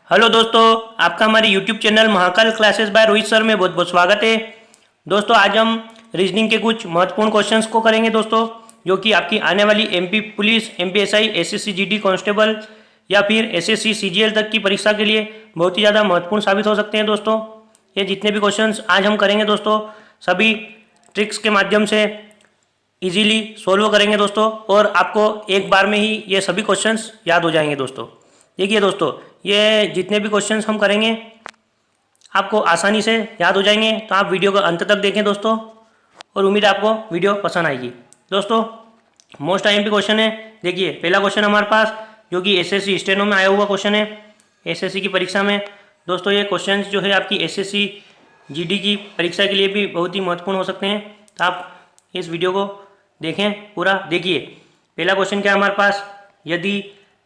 Hello दोस्तों, आपका हमारे YouTube channel Mahakal classes bye Rohit sir में बहुत बहुत स्वागत है। दोस्तों आज हम रीजनिंग के कुछ महत्वपूर्ण क्वेश्चंस को करेंगे दोस्तों, जो कि आपकी आने वाली MP police, MPSI, SSC GD constable या फिर SSC CGL तक की परीक्षा के लिए बहुत ही ज़्यादा महत्वपूर्ण साबित हो सकते हैं। दोस्तों ये जितने भी क्वेश्चंस आज हम करेंगे दोस्तों, सभी ट्रिक्स के माध्यम से इजीली सोल्व करेंगे दोस्तों, और आपको एक बार में ही ये सभी क्वेश्चंस याद हो जाएंगे दोस्तों। देखिए दोस्तों, ये जितने भी क्वेश्चंस हम करेंगे आपको आसानी से याद हो जाएंगे, तो आप वीडियो को अंत तक देखें दोस्तों, और उम्मीद है आपको वीडियो पसंद आएगी। दोस्तों मोस्ट IMP क्वेश्चन है। देखिए पहला क्वेश्चन हमारे पास, जो कि SSC स्टेनो में आया हुआ क्वेश्चन है, SSC की परीक्षा में। दोस्तों ये क्वेश्चन जो है आपकी SSC GD की परीक्षा के लिए भी बहुत ही महत्वपूर्ण हो सकते हैं, तो आप इस वीडियो को देखें पूरा। देखिए पहला क्वेश्चन क्या है हमारे पास, यदि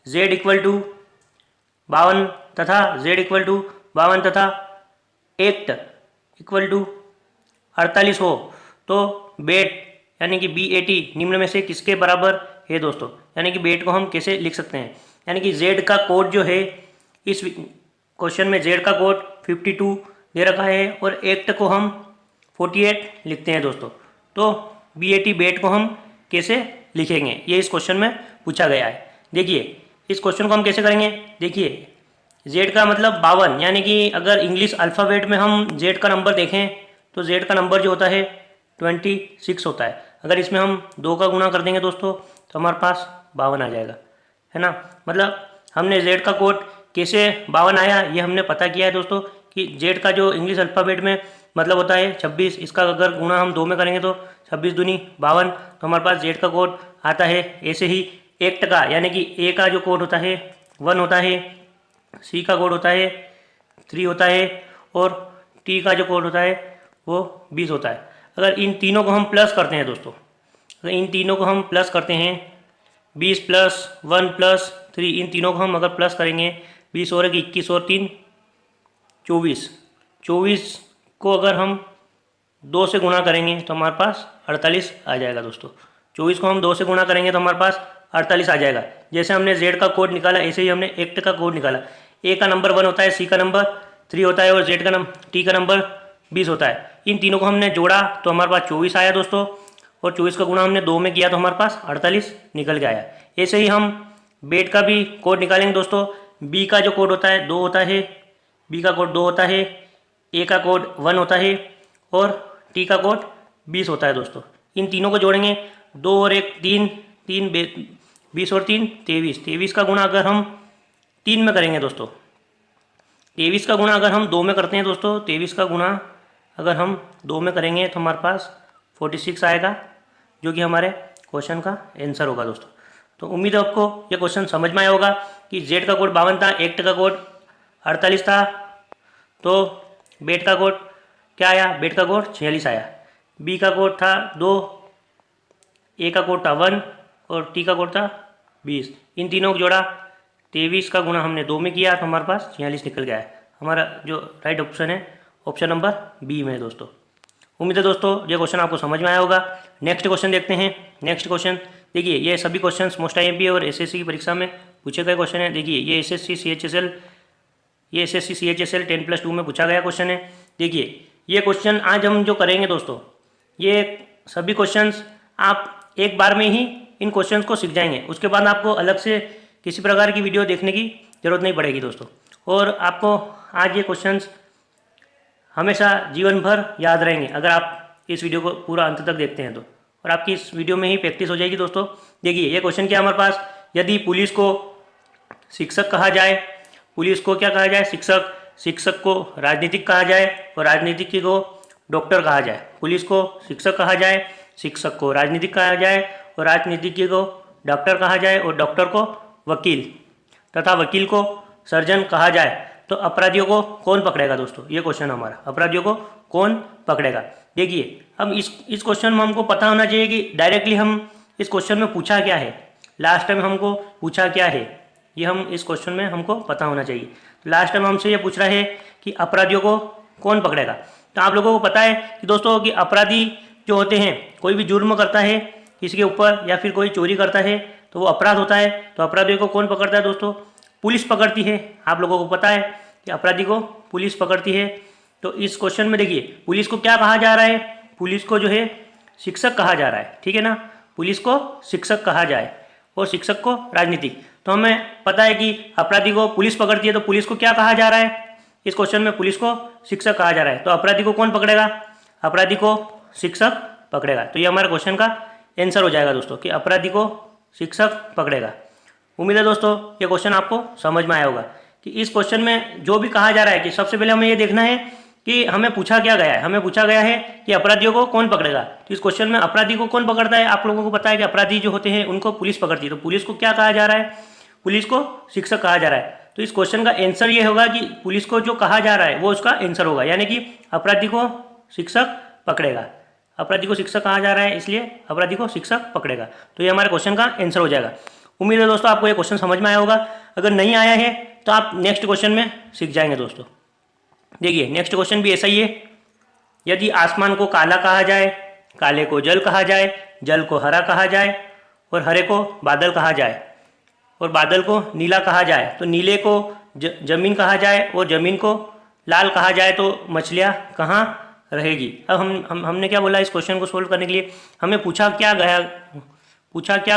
z = 52 तथा z = 52 तथा एक्ट = 48 हो तो बेट यानी कि BAT निम्न में से किसके बराबर है दोस्तों। यानी कि बेट को हम कैसे लिख सकते हैं, यानी कि z का कोड जो है, इस क्वेश्चन में z का कोड 52 दे रखा है और एक्ट को हम 48 लिखते हैं दोस्तों। तो BAT बेट को हम कैसे लिखेंगे, ये इस क्वेश्चन में पूछा गया है। देखिए इस क्वेश्चन को हम कैसे करेंगे। देखिए z का मतलब 52, यानी कि अगर इंग्लिश अल्फ़ाबेट में हम z का नंबर देखें तो z का नंबर जो होता है 26 होता है। अगर इसमें हम 2 का गुणा कर देंगे दोस्तों तो हमारे पास 52 आ जाएगा, है ना। मतलब हमने z का कोड कैसे 52 आया ये हमने पता किया है दोस्तों, कि z का जो इंग्लिश अल्फ़ाबेट में मतलब होता है 26, इसका अगर गुणा हम 2 में करेंगे तो 26 दूनी 52, तो हमारे पास z का कोड आता है। ऐसे ही एक्ट का, यानी कि A का जो कोड होता है 1 होता है, C का कोड होता है 3 होता है, और T का जो कोड होता है वो 20 होता है। अगर इन तीनों को हम प्लस करते हैं दोस्तों, अगर इन तीनों को हम प्लस करते हैं, 20 + 1 + 3, इन तीनों को हम अगर प्लस करेंगे, 20 और 21 और 3 24, 24 को अगर हम 2 से गुणा करेंगे तो हमारे पास 48 आ जाएगा दोस्तों। 24 को हम 2 से गुणा करेंगे तो हमारे पास 48 आ जाएगा। जैसे हमने z का कोड निकाला, ऐसे ही हमने एक्ट का कोड निकाला। A का नंबर 1 होता है, C का नंबर 3 होता है, और T का नंबर 20 होता है। इन तीनों को हमने जोड़ा तो हमारे पास 24 आया दोस्तों, और 24 का गुणा हमने 2 में किया तो हमारे पास 48 निकल के आया। ऐसे ही हम बेट का भी कोड निकालेंगे दोस्तों। B का जो कोड होता है 2 होता है, B का कोड 2 होता है, A का कोड 1 होता है, और T का कोड 20 होता है दोस्तों। इन तीनों को जोड़ेंगे, 2 और 1 3, 20 और 3 23, 23 का गुणा अगर हम 3 में करेंगे दोस्तों, 23 का गुणा अगर हम 2 में करते हैं दोस्तों, 23 का गुणा अगर हम 2 में करेंगे तो हमारे पास 46 आएगा, जो कि हमारे क्वेश्चन का आंसर होगा दोस्तों। तो उम्मीद है आपको ये क्वेश्चन समझ में आया होगा कि z का कोड 52 था, एक्ट का कोड 48 था, तो बेट का कोड क्या आया, बेट का कोड 46 आया। B का कोड था 2, A का कोड था 1, और T का कोड था 20। इन तीनों को जोड़ा, 23 का गुणा हमने 2 में किया तो हमारे पास 46 निकल गया है। हमारा जो राइट ऑप्शन है ऑप्शन नंबर B में है दोस्तों। उम्मीद है दोस्तों ये क्वेश्चन आपको समझ में आया होगा। नेक्स्ट क्वेश्चन देखते हैं। नेक्स्ट क्वेश्चन देखिए, ये सभी क्वेश्चन मोस्ट IMP और SSC की परीक्षा में पूछे गए क्वेश्चन है। देखिए ये SSC CHSL 10+2 में पूछा गया क्वेश्चन है। देखिए ये क्वेश्चन आज हम जो करेंगे दोस्तों, ये सभी क्वेश्चंस आप एक बार में ही इन क्वेश्चंस को सीख जाएंगे। उसके बाद आपको अलग से किसी प्रकार की वीडियो देखने की ज़रूरत नहीं पड़ेगी दोस्तों, और आपको आज ये क्वेश्चंस हमेशा जीवन भर याद रहेंगे अगर आप इस वीडियो को पूरा अंत तक देखते हैं तो, और आपकी इस वीडियो में ही प्रैक्टिस हो जाएगी दोस्तों। देखिए ये क्वेश्चन क्या हमारे पास, यदि पुलिस को शिक्षक कहा जाए, पुलिस को क्या कहा जाए, शिक्षक, शिक्षक को राजनीतिक कहा जाए, और राजनीतिक को डॉक्टर कहा जाए। पुलिस को शिक्षक कहा जाए, शिक्षक को राजनीतिक कहा जाए, और राजनीतिज्ञ को डॉक्टर कहा जाए, और डॉक्टर को वकील तथा वकील को सर्जन कहा जाए, तो अपराधियों को कौन पकड़ेगा दोस्तों। ये क्वेश्चन हमारा, अपराधियों को कौन पकड़ेगा। देखिए अब इस क्वेश्चन में हमको पता होना चाहिए कि डायरेक्टली हम इस क्वेश्चन में पूछा क्या है, लास्ट टाइम हमको पूछा क्या है, ये हम इस क्वेश्चन में हमको पता होना चाहिए। लास्ट टाइम हमसे ये पूछ रहा है कि अपराधियों को कौन पकड़ेगा। तो आप लोगों को पता है कि दोस्तों कि अपराधी जो होते हैं, कोई भी जुर्म करता है किसी के ऊपर, या फिर कोई चोरी करता है तो वो अपराध होता है। तो अपराधियों को कौन पकड़ता है दोस्तों, पुलिस पकड़ती है। आप लोगों को पता है कि अपराधी को पुलिस पकड़ती है। तो इस क्वेश्चन में देखिए पुलिस को क्या कहा जा रहा है, पुलिस को जो है शिक्षक कहा जा रहा है, ठीक है ना। पुलिस को शिक्षक कहा जाए और शिक्षक को राजनीतिक। तो हमें पता है कि अपराधी को पुलिस पकड़ती है तो पुलिस को क्या कहा जा रहा है, इस क्वेश्चन में पुलिस को शिक्षक कहा जा रहा है। तो अपराधी को कौन पकड़ेगा, अपराधी को शिक्षक पकड़ेगा। तो ये हमारे क्वेश्चन का आंसर हो जाएगा दोस्तों कि अपराधी को शिक्षक पकड़ेगा। उम्मीद है दोस्तों ये क्वेश्चन आपको समझ में आया होगा कि इस क्वेश्चन में जो भी कहा जा रहा है कि सबसे पहले हमें ये देखना है कि हमें पूछा क्या गया है। हमें पूछा गया है कि अपराधियों को कौन पकड़ेगा। तो इस क्वेश्चन में अपराधी को कौन पकड़ता है, आप लोगों को पता है कि अपराधी जो होते हैं उनको पुलिस पकड़ती है। तो पुलिस को क्या कहा जा रहा है, पुलिस को शिक्षक कहा जा रहा है। तो इस क्वेश्चन का आंसर ये होगा कि पुलिस को जो कहा जा रहा है वो उसका आंसर होगा, यानी कि अपराधी को शिक्षक पकड़ेगा। अपराधी को शिक्षक कहा जा रहा है इसलिए अपराधी को शिक्षक पकड़ेगा। तो ये हमारे क्वेश्चन का आंसर हो जाएगा। उम्मीद है दोस्तों आपको ये क्वेश्चन समझ में आया होगा। अगर नहीं आया है तो आप नेक्स्ट क्वेश्चन में सीख जाएंगे दोस्तों। देखिए नेक्स्ट क्वेश्चन भी ऐसा ही है। यदि आसमान को काला कहा जाए, काले को जल कहा जाए, जल को हरा कहा जाए और हरे को बादल कहा जाए और बादल को नीला कहा जाए, तो नीले को जमीन कहा जाए और जमीन को लाल कहा जाए, तो मछलियाँ कहाँ रहेगी। अब हमने क्या बोला, इस क्वेश्चन को सोल्व करने के लिए हमें पूछा क्या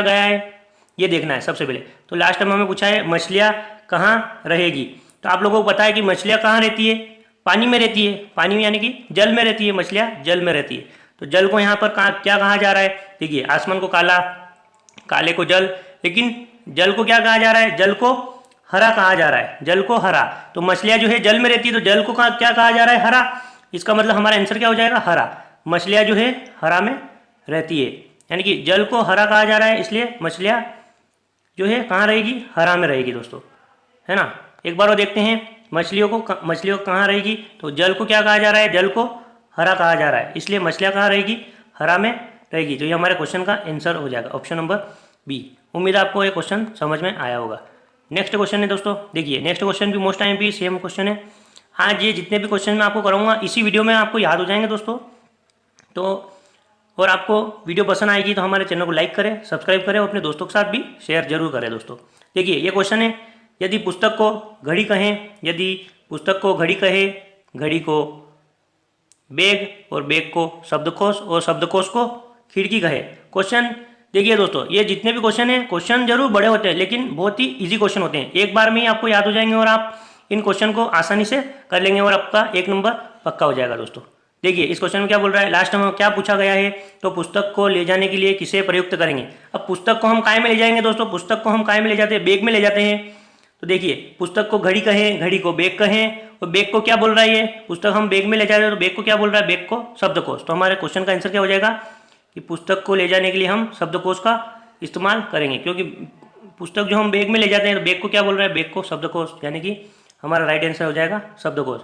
गया है ये देखना है सबसे पहले। तो लास्ट टाइम हमें पूछा है मछलियाँ कहाँ रहेगी। तो आप लोगों को पता है कि मछलियाँ कहाँ रहती है, पानी में रहती है। पानी में यानी कि जल में रहती है, मछलियाँ जल में रहती है। तो जल को यहाँ पर क्या कहा जा रहा है, देखिए आसमान को काला, काले को जल, लेकिन जल को क्या कहा जा रहा है, जल को हरा कहा जा रहा है, जल को हरा। तो मछलियाँ जो है जल में रहती है, तो जल को क्या कहा जा रहा है, हरा। इसका मतलब हमारा आंसर क्या हो जाएगा, हरा। मछलियाँ जो है हरा में रहती है, यानी कि जल को हरा कहा जा रहा है, इसलिए मछलियाँ जो है कहाँ रहेगी, हरा में रहेगी दोस्तों, है ना। एक बार वो देखते हैं मछलियों को कहाँ रहेगी। तो जल को क्या कहा जा रहा है, जल को हरा कहा जा रहा है, इसलिए मछलियाँ कहाँ रहेगी, हरा में रहेगी। तो ये हमारे क्वेश्चन का आंसर हो जाएगा ऑप्शन नंबर बी। उम्मीद है आपको ये क्वेश्चन समझ में आया होगा। नेक्स्ट क्वेश्चन है दोस्तों, देखिए नेक्स्ट क्वेश्चन भी मोस्ट टाइम भी सेम क्वेश्चन है। आज ये जितने भी क्वेश्चन मैं आपको कराऊंगा इसी वीडियो में आपको याद हो जाएंगे दोस्तों। तो और आपको वीडियो पसंद आएगी तो हमारे चैनल को लाइक करें, सब्सक्राइब करें और अपने दोस्तों के साथ भी शेयर जरूर करें दोस्तों। देखिए ये क्वेश्चन है, यदि पुस्तक को घड़ी कहें, यदि पुस्तक को घड़ी कहे, घड़ी को बैग और बैग को शब्दकोश और शब्दकोश को खिड़की कहे। क्वेश्चन देखिए दोस्तों, ये जितने भी क्वेश्चन हैं, क्वेश्चन जरूर बड़े होते हैं लेकिन बहुत ही इजी क्वेश्चन होते हैं। एक बार में ही आपको याद हो जाएंगे और आप इन क्वेश्चन को आसानी से कर लेंगे और आपका 1 नंबर पक्का हो जाएगा दोस्तों। देखिए इस क्वेश्चन में क्या बोल रहा है, लास्ट में क्या पूछा गया है, तो पुस्तक को ले जाने के लिए किसे प्रयुक्त करेंगे। अब पुस्तक को हम काय में ले जाएंगे दोस्तों, पुस्तक को हम काय में ले जाते हैं, बैग में ले जाते हैं। तो देखिए पुस्तक को घड़ी कहें, घड़ी को बैग कहें और बैग को क्या बोल रहा है, ये पुस्तक हम बैग में ले जा रहे हैं तो बैग को क्या बोल रहा है, बैग को शब्दकोश। तो हमारे क्वेश्चन का आंसर क्या हो जाएगा कि पुस्तक को ले जाने के लिए हम शब्दकोश का इस्तेमाल करेंगे, क्योंकि पुस्तक जो हम बैग में ले जाते हैं तो बैग को क्या बोल रहा है, बैग को शब्दकोश, यानी कि हमारा राइट आंसर हो जाएगा शब्दकोश।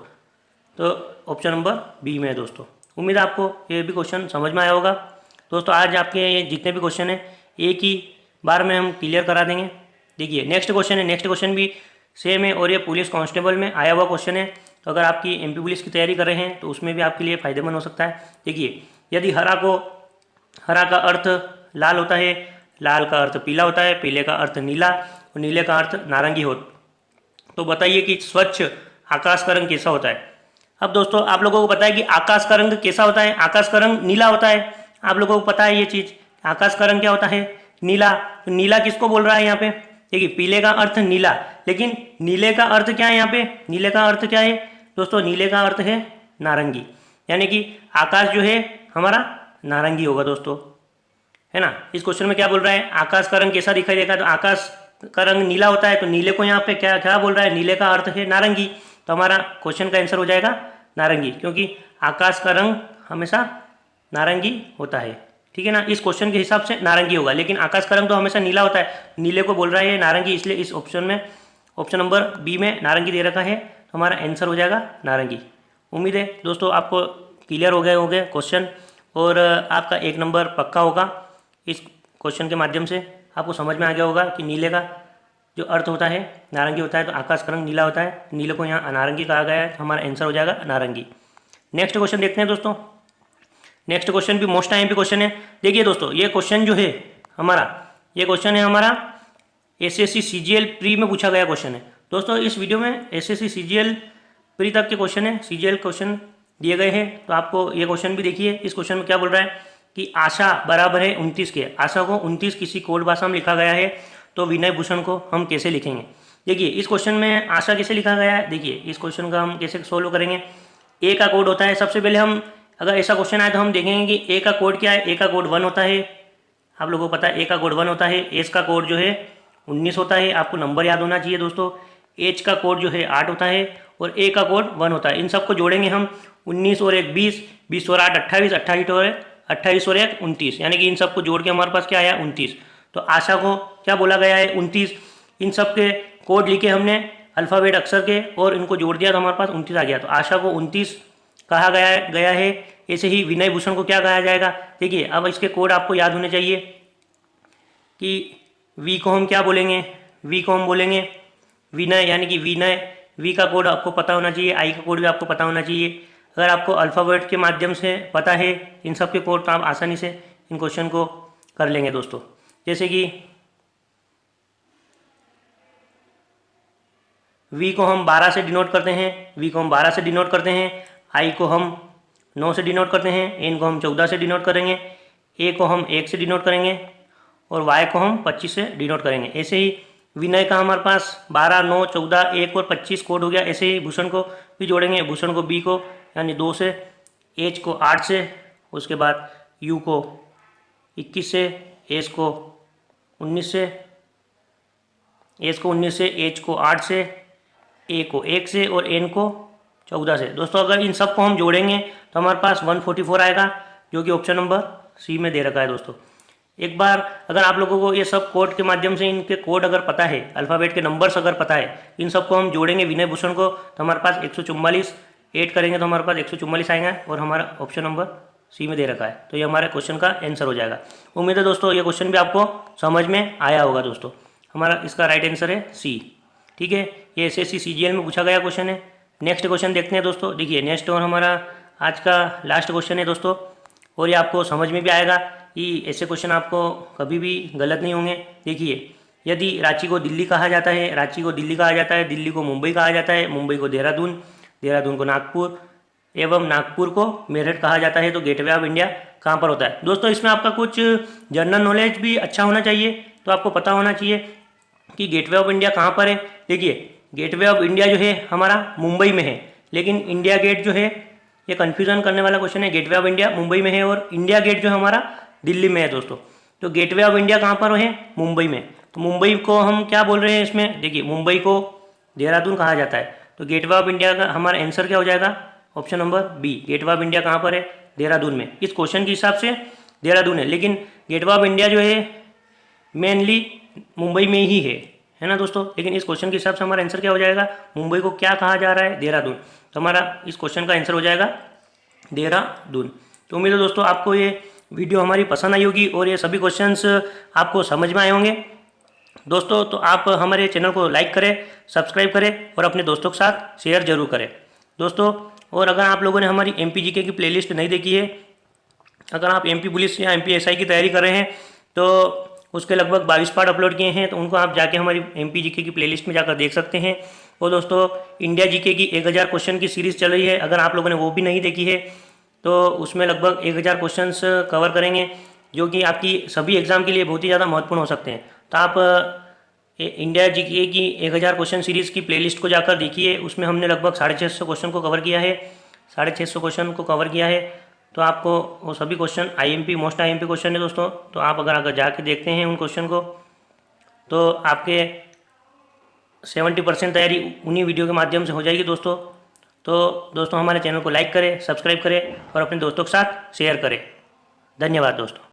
तो ऑप्शन नंबर बी में है दोस्तों। उम्मीद है आपको ये भी क्वेश्चन समझ में आया होगा दोस्तों। आज आपके ये जितने भी क्वेश्चन हैं एक ही बार में हम क्लियर करा देंगे। देखिए नेक्स्ट क्वेश्चन है, नेक्स्ट क्वेश्चन भी सेम है और ये पुलिस कांस्टेबल में आया हुआ क्वेश्चन है। तो अगर आपकी एमपी पुलिस की तैयारी कर रहे हैं तो उसमें भी आपके लिए फ़ायदेमंद हो सकता है। देखिए यदि हरा का अर्थ लाल होता है, लाल का अर्थ पीला होता है, पीले का अर्थ नीला और नीले का अर्थ नारंगी हो, तो बताइए कि स्वच्छ आकाश का रंग कैसा होता है। अब दोस्तों आप लोगों को पता है कि आकाश का रंग कैसा होता है, आकाश का रंग नीला होता है। आप लोगों को पता है ये चीज़, आकाश का रंग क्या होता है, नीला। तो नीला किसको बोल रहा है यहाँ पे, देखिए पीले का अर्थ नीला, लेकिन नीले का अर्थ क्या है यहाँ पे, नीले का अर्थ क्या है दोस्तों, नीले का अर्थ है नारंगी, यानी कि आकाश जो है हमारा नारंगी होगा दोस्तों, है ना। इस क्वेश्चन में क्या बोल रहा है, आकाश का रंग कैसा दिखाई देगा, तो आकाश का रंग नीला होता है, तो नीले को यहाँ पे क्या बोल रहा है, नीले का अर्थ है नारंगी। तो हमारा क्वेश्चन का आंसर हो जाएगा नारंगी, क्योंकि आकाश का रंग हमेशा नारंगी होता है, ठीक है ना। इस क्वेश्चन के हिसाब से नारंगी होगा, लेकिन आकाश का रंग तो हमेशा नीला होता है, नीले को बोल रहा है नारंगी, इसलिए इस ऑप्शन में ऑप्शन नंबर बी में नारंगी दे रखा है, तो हमारा आंसर हो जाएगा नारंगी। उम्मीद है दोस्तों आपको क्लियर हो गए क्वेश्चन और आपका 1 नंबर पक्का होगा। इस क्वेश्चन के माध्यम से आपको समझ में आ गया होगा कि नीले का जो अर्थ होता है नारंगी होता है, तो आकाश का रंग नीला होता है, नीले को यहाँ नारंगी कहा गया है, तो हमारा आंसर हो जाएगा नारंगी। नेक्स्ट क्वेश्चन देखते हैं दोस्तों। नेक्स्ट क्वेश्चन भी मोस्ट टाइम भी क्वेश्चन है। देखिए दोस्तों ये क्वेश्चन जो है हमारा, ये क्वेश्चन है हमारा SSC CGL प्री में पूछा गया क्वेश्चन है। दोस्तों इस वीडियो में एसएससी सीजीएल प्री तक के क्वेश्चन है, सीजीएल क्वेश्चन दिए गए हैं। तो आपको ये क्वेश्चन भी देखिए। इस क्वेश्चन में क्या बोल रहा है कि आशा बराबर है 29 के। आशा को 29 किसी कोड भाषा में लिखा गया है, तो विनय भूषण को हम कैसे लिखेंगे। देखिए इस क्वेश्चन में आशा कैसे लिखा गया है। देखिए इस क्वेश्चन का हम कैसे सोल्व करेंगे। ए का कोड होता है, सबसे पहले हम अगर ऐसा क्वेश्चन आए तो हम देखेंगे कि ए का कोड क्या है। ए का कोड 1 होता है, आप लोगों को पता है ए का कोड 1 होता है। एस का कोड जो है 19 होता है, आपको नंबर याद होना चाहिए दोस्तों। एच का कोड जो है 8 होता है और ए का कोड 1 होता है। इन सबको जोड़ेंगे हम, 19 और 1 20, 20 और 8 28, 28 और 1 29, यानी कि इन सबको जोड़ के हमारे पास क्या आया 29। तो आशा को क्या बोला गया है 29। इन सब के कोड लिखे हमने अल्फ़ाबेट अक्षर के और इनको जोड़ दिया तो हमारे पास 29 आ गया। तो आशा को 29 कहा गया है। ऐसे ही विनय भूषण को क्या कहा जाएगा। देखिए अब इसके कोड आपको याद होने चाहिए कि वी को हम क्या बोलेंगे, वी को हम बोलेंगे विनय, यानी कि विनय। वी का कोड आपको पता होना चाहिए, आई का कोड भी आपको पता होना चाहिए। अगर आपको अल्फ़ाबेट के माध्यम से पता है इन सब के कोड तो आप आसानी से इन क्वेश्चन को कर लेंगे दोस्तों। जैसे कि वी को हम 12 से डिनोट करते हैं, वी को हम 12 से डिनोट करते हैं। आई को हम 9 से डिनोट करते हैं, एन को हम 14 से डिनोट करेंगे, ए को हम 1 से डिनोट करेंगे और वाई को हम 25 से डिनोट करेंगे। ऐसे ही विनय का हमारे पास 12, 9, 14, 1 और 25 कोड हो गया। ऐसे ही भूषण को भी जोड़ेंगे, भूषण को बी को यानी 2 से, एच को 8 से, उसके बाद यू को 21 से, एस को 19 से, एस को 19 से, एच को 8 से, ए को 1 से और एन को 14 से। दोस्तों अगर इन सब को हम जोड़ेंगे तो हमारे पास 144 आएगा, जो कि ऑप्शन नंबर सी में दे रखा है दोस्तों। एक बार अगर आप लोगों को ये सब कोड के माध्यम से इनके कोड अगर पता है, अल्फ़ाबेट के नंबर्स अगर पता है, इन सबको हम जोड़ेंगे विनय भूषण को तो हमारे पास 144, ऐड करेंगे तो हमारे पास 144 आएगा और हमारा ऑप्शन नंबर सी में दे रखा है। तो ये हमारे क्वेश्चन का आंसर हो जाएगा। उम्मीद है दोस्तों ये क्वेश्चन भी आपको समझ में आया होगा दोस्तों। हमारा इसका राइट आंसर है सी। ठीक है, ये एसएससी सीजीएल में पूछा गया क्वेश्चन है। नेक्स्ट क्वेश्चन देखते हैं दोस्तों। देखिए नेक्स्ट और हमारा आज का लास्ट क्वेश्चन है दोस्तों, और ये आपको समझ में भी आएगा कि ऐसे क्वेश्चन आपको कभी भी गलत नहीं होंगे। देखिए यदि रांची को दिल्ली कहा जाता है, रांची को दिल्ली कहा जाता है, दिल्ली को मुंबई कहा जाता है, मुंबई को देहरादून, देहरादून को नागपुर एवं नागपुर को मेरठ कहा जाता है, तो गेटवे ऑफ इंडिया कहाँ पर होता है। दोस्तों इसमें आपका कुछ जनरल नॉलेज भी अच्छा होना चाहिए। तो आपको पता होना चाहिए कि गेटवे ऑफ इंडिया कहाँ पर है। देखिए गेटवे ऑफ इंडिया जो है हमारा मुंबई में है, लेकिन इंडिया गेट जो है ये कन्फ्यूजन करने वाला क्वेश्चन है। गेटवे ऑफ इंडिया मुंबई में है और इंडिया गेट जो है हमारा दिल्ली में है दोस्तों। तो गेटवे ऑफ इंडिया कहाँ पर है, मुंबई में। तो मुंबई को हम क्या बोल रहे हैं इसमें, देखिए मुंबई को देहरादून कहा जाता है। तो गेटवे ऑफ इंडिया का हमारा आंसर क्या हो जाएगा, option number B. Gateway of India कहाँ पर है, देहरादून में। इस क्वेश्चन के हिसाब से देहरादून है, लेकिन गेटवे ऑफ इंडिया जो है मेनली मुंबई में ही है ना दोस्तों। लेकिन इस क्वेश्चन के हिसाब से हमारा आंसर क्या हो जाएगा, मुंबई को क्या कहा जा रहा है, देहरादून। तो हमारा इस क्वेश्चन का आंसर हो जाएगा देहरादून। तो उम्मीद है दोस्तों आपको ये वीडियो हमारी पसंद आई होगी और ये सभी क्वेश्चंस आपको समझ में आए होंगे दोस्तों। तो आप हमारे चैनल को लाइक करें, सब्सक्राइब करें और अपने दोस्तों के साथ शेयर जरूर करें दोस्तों। और अगर आप लोगों ने हमारी एमपी जीके की प्लेलिस्ट नहीं देखी है, अगर आप एमपी पुलिस या एमपी एसआई की तैयारी कर रहे हैं तो उसके लगभग 22 पार्ट अपलोड किए हैं, तो उनको आप जाके हमारी एमपी जीके की प्लेलिस्ट में जाकर देख सकते हैं। और दोस्तों इंडिया जीके की 1000 क्वेश्चन की सीरीज़ चल रही है, अगर आप लोगों ने वो भी नहीं देखी है तो उसमें लगभग 1000 क्वेश्चंस कवर करेंगे, जो कि आपकी सभी एग्ज़ाम के लिए बहुत ही ज़्यादा महत्वपूर्ण हो सकते हैं। तो आप इंडिया जीके की 1000 क्वेश्चन सीरीज़ की प्लेलिस्ट को जाकर देखिए, उसमें हमने लगभग 650 क्वेश्चन को कवर किया है, 650 क्वेश्चन को कवर किया है। तो आपको वो सभी question IMP most IMP question है दोस्तों। तो आप अगर जाके देखते हैं उन क्वेश्चन को तो आपके 70% तैयारी उन्हीं वीडियो के माध्यम से हो जाएगी दोस्तों। तो दोस्तों हमारे चैनल को लाइक करें, सब्सक्राइब करें और अपने दोस्तों के साथ शेयर करें। धन्यवाद दोस्तों।